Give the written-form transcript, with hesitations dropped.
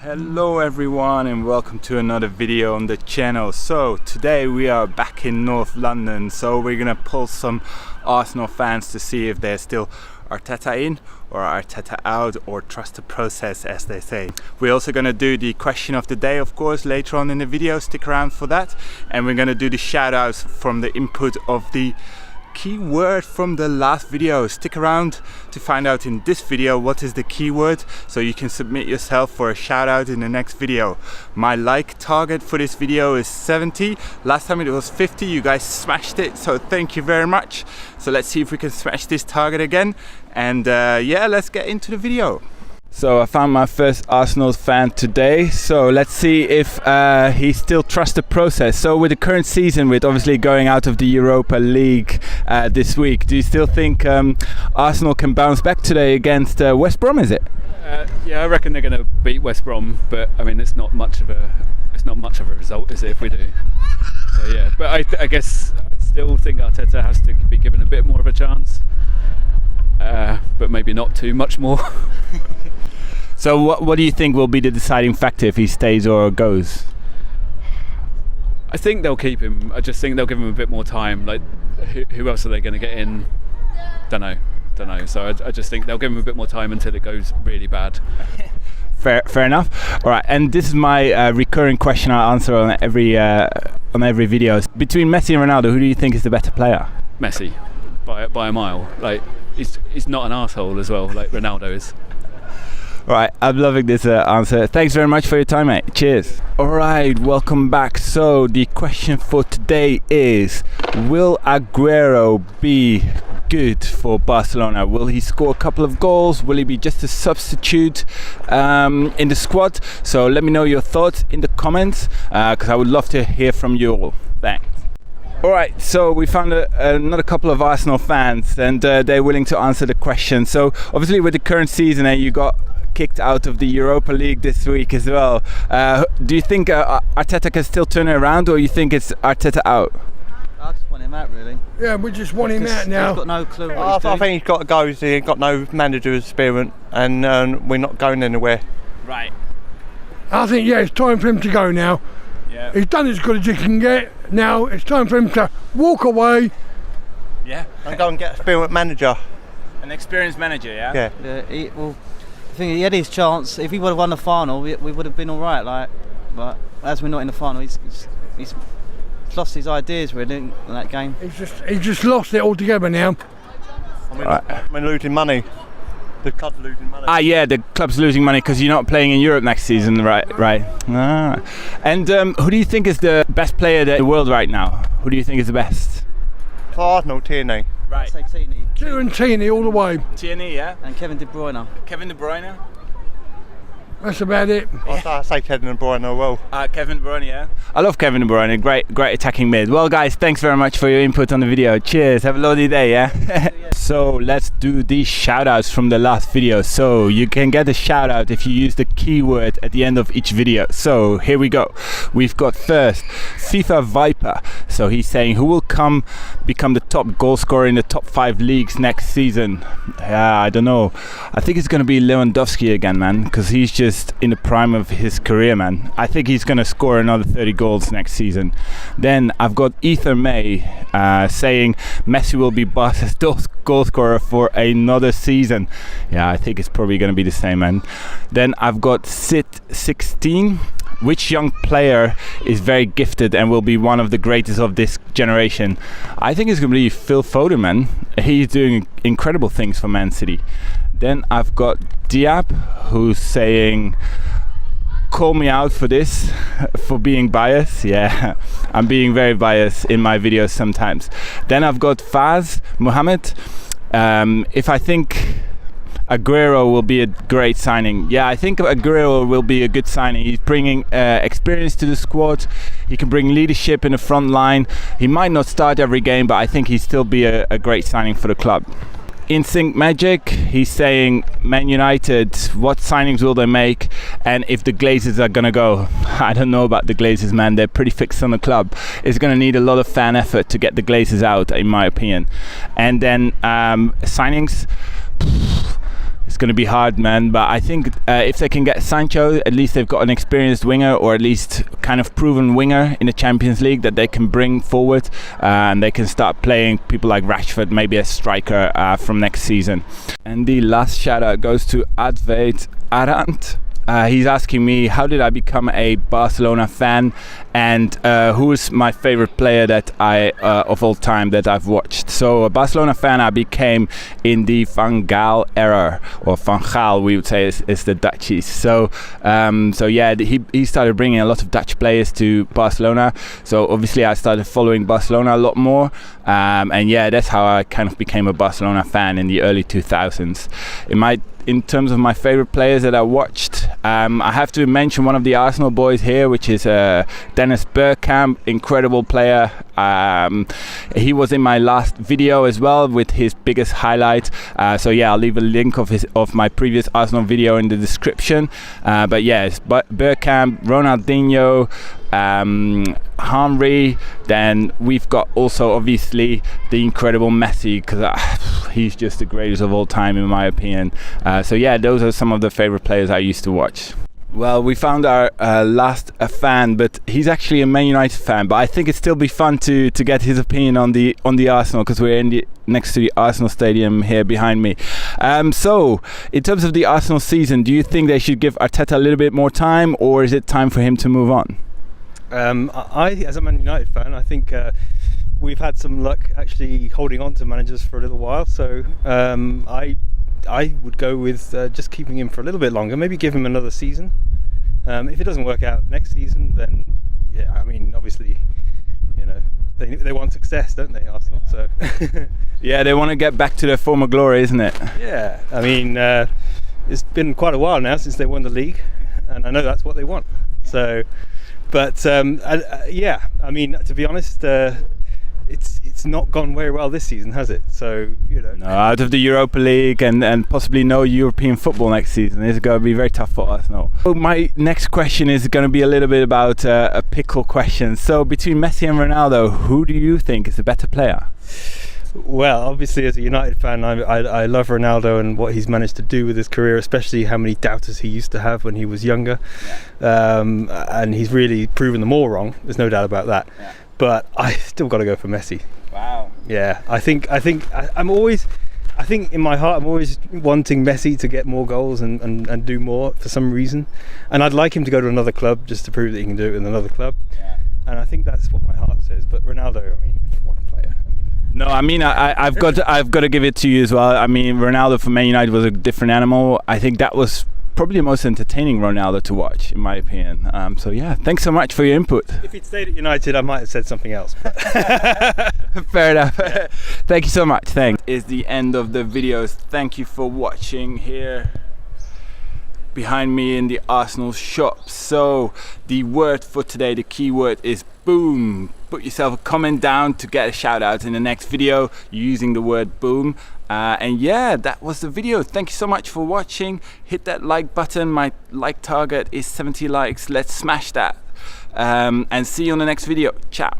Hello everyone and welcome to another video on the channel. So today we are back in North London, so we're gonna pull some Arsenal fans to see if they're still Arteta in or Arteta out, or trust the process, as they say. We're also gonna do the question of the day, of course, later on in the video. Stick around for that. And we're gonna do the shout outs from the input of the keyword from the last video. Stick around to find out in this video what is the keyword, so you can submit yourself for a shout out in the next video. My like target for this video is 70. Last time it was 50. You guys smashed it, so thank you very much. So let's see if we can smash this target again, and yeah, let's get into the video. So I found my first Arsenal fan today, so let's see if he still trusts the process. So with the current season, with obviously going out of the Europa League this week, do you still think Arsenal can bounce back today against West Brom, is it? Yeah, I reckon they're going to beat West Brom, but I mean it's not much of a result, is it, if we do? So yeah, but I guess I still think Arteta has to be given a bit more of a chance, but maybe not too much more. So what do you think will be the deciding factor if he stays or goes? I think they'll keep him. I just think they'll give him a bit more time. Like, who else are they going to get in? Don't know. So I just think they'll give him a bit more time until it goes really bad. Fair enough. All right, and this is my recurring question I answer on every video. Between Messi and Ronaldo, who do you think is the better player? Messi, by a mile. Like, he's not an arsehole as well, like Ronaldo is. Alright, I'm loving this answer. Thanks very much for your time, mate. Cheers. Alright, welcome back. So the question for today is, will Aguero be good for Barcelona? Will he score a couple of goals? Will he be just a substitute in the squad? So let me know your thoughts in the comments, because I would love to hear from you all. Thanks. Alright, so we found another couple of Arsenal fans, and they're willing to answer the question. So obviously with the current season, you got kicked out of the Europa League this week as well. Do you think Arteta can still turn it around, or you think it's Arteta out? I just want him out, really. Yeah, we just want him out now. He's got no clue what he's I doing. think he's got to go. He's got no manager experience, and we're not going anywhere. Right. I think, yeah, it's time for him to go now. Yeah. He's done as good as he can get. Now it's time for him to walk away. Yeah. And go and get a experienced manager. An experienced manager, yeah? Yeah. Yeah, I think he had his chance. If he would have won the final, we would have been all right. But as we're not in the final, he's lost his ideas really in that game. He's just lost it altogether now. I mean losing money. The club's losing money. Yeah, the club's losing money because you're not playing in Europe next season, right? Ah. And who do you think is the best player in the world right now? Who do you think is the best? For Arsenal, Tierney. Right. I'd say Tierney. Kieran Tierney all the way. Tierney, yeah. And Kevin De Bruyne. Kevin De Bruyne. That's about it. I say Kevin De Bruyne as well. Kevin De Bruyne, yeah. I love Kevin De Bruyne. Great attacking mid. Well, guys, thanks very much for your input on the video. Cheers. Have a lovely day, yeah. So let's do these shout outs from the last video. So you can get a shout out if you use the keyword at the end of each video. So here we go. We've got first FIFA Viper. So he's saying, who will become the top goal scorer in the top 5 leagues next season? I don't know. I think it's going to be Lewandowski again, man, because he's just in the prime of his career, man. I think he's going to score another 30 goals next season. Then I've got Ether May saying Messi will be Barca's goal scorer for another season. Yeah, I think it's probably going to be the same, man. Then I've got Sit16. Which young player is very gifted and will be one of the greatest of this generation? I think it's going to be Phil Foden, man. He's doing incredible things for Man City. Then I've got Diab, who's saying, call me out for this, for being biased. Yeah, I'm being very biased in my videos sometimes. Then I've got Faz Mohammed. If I think Aguero will be a great signing. Yeah, I think Aguero will be a good signing. He's bringing experience to the squad. He can bring leadership in the front line. He might not start every game, but I think he'd still be a great signing for the club. In Sync Magic, he's saying Man United, what signings will they make, and if the Glazers are gonna go. I don't know about the Glazers, man. They're pretty fixed on the club. It's gonna need a lot of fan effort to get the Glazers out, in my opinion. And then signings, It's going to be hard, man, but I think if they can get Sancho, at least they've got an experienced winger, or at least kind of proven winger in the Champions League that they can bring forward, and they can start playing people like Rashford, maybe a striker from next season. And the last shout out goes to Advait Arant. He's asking me, how did I become a Barcelona fan, and who is my favorite player that of all time that I've watched. So a Barcelona fan I became in the Van Gaal era, or Van Gaal we would say is the Dutchies. So yeah, he started bringing a lot of Dutch players to Barcelona, so obviously I started following Barcelona a lot more, and yeah, that's how I kind of became a Barcelona fan in the early 2000s. In terms of my favorite players that I watched, I have to mention one of the Arsenal boys here, which is Dennis Bergkamp, incredible player. He was in my last video as well with his biggest highlight. So yeah, I'll leave a link of my previous Arsenal video in the description. But yeah, it's Bergkamp, Ronaldinho, Henry. Then we've got also obviously the incredible Messi, because he's just the greatest of all time in my opinion. So yeah, those are some of the favorite players I used to watch. Well, we found our last fan, but he's actually a Man United fan. But I think it'd still be fun to get his opinion on the Arsenal, because we're next to the Arsenal stadium here behind me. So, in terms of the Arsenal season, do you think they should give Arteta a little bit more time, or is it time for him to move on? As a Man United fan, I think we've had some luck actually holding on to managers for a little while. So I would go with just keeping him for a little bit longer, maybe give him another season. If it doesn't work out next season, then yeah, I mean, obviously, you know, they want success, don't they, Arsenal? So yeah, they want to get back to their former glory, isn't it? Yeah, I mean, it's been quite a while now since they won the league, and I know that's what they want. So, but yeah, I mean, to be honest, it's not gone very well this season, has it? So, you know, no, out of the Europa League and possibly no European football next season, it's going to be very tough for Arsenal. So my next question is going to be a little bit about a pickle question. So between Messi and Ronaldo, who do you think is the better player? Well, obviously as a United fan, I love Ronaldo and what he's managed to do with his career, especially how many doubters he used to have when he was younger. Yeah. And he's really proven them all wrong, there's no doubt about that. Yeah. But I still got to go for Messi. Wow. Yeah, I think in my heart I'm always wanting Messi to get more goals and do more for some reason, and I'd like him to go to another club just to prove that he can do it in another club. Yeah. And I think that's what my heart says. But Ronaldo, I mean, what a player. No, I mean, I've got to give it to you as well. I mean, Ronaldo for Man United was a different animal. I think that was probably the most entertaining Ronaldo to watch, in my opinion. So yeah, thanks so much for your input. If he'd stayed at United, I might have said something else. Fair enough. Yeah. Thank you so much. Thanks. Is the end of the videos. Thank you for watching here behind me in the Arsenal shop. So the word for today, the keyword is boom. Put yourself a comment down to get a shout out in the next video using the word boom. And yeah, that was the video. Thank you so much for watching. Hit that like button. My like target is 70 likes. Let's smash that. And see you on the next video. Ciao.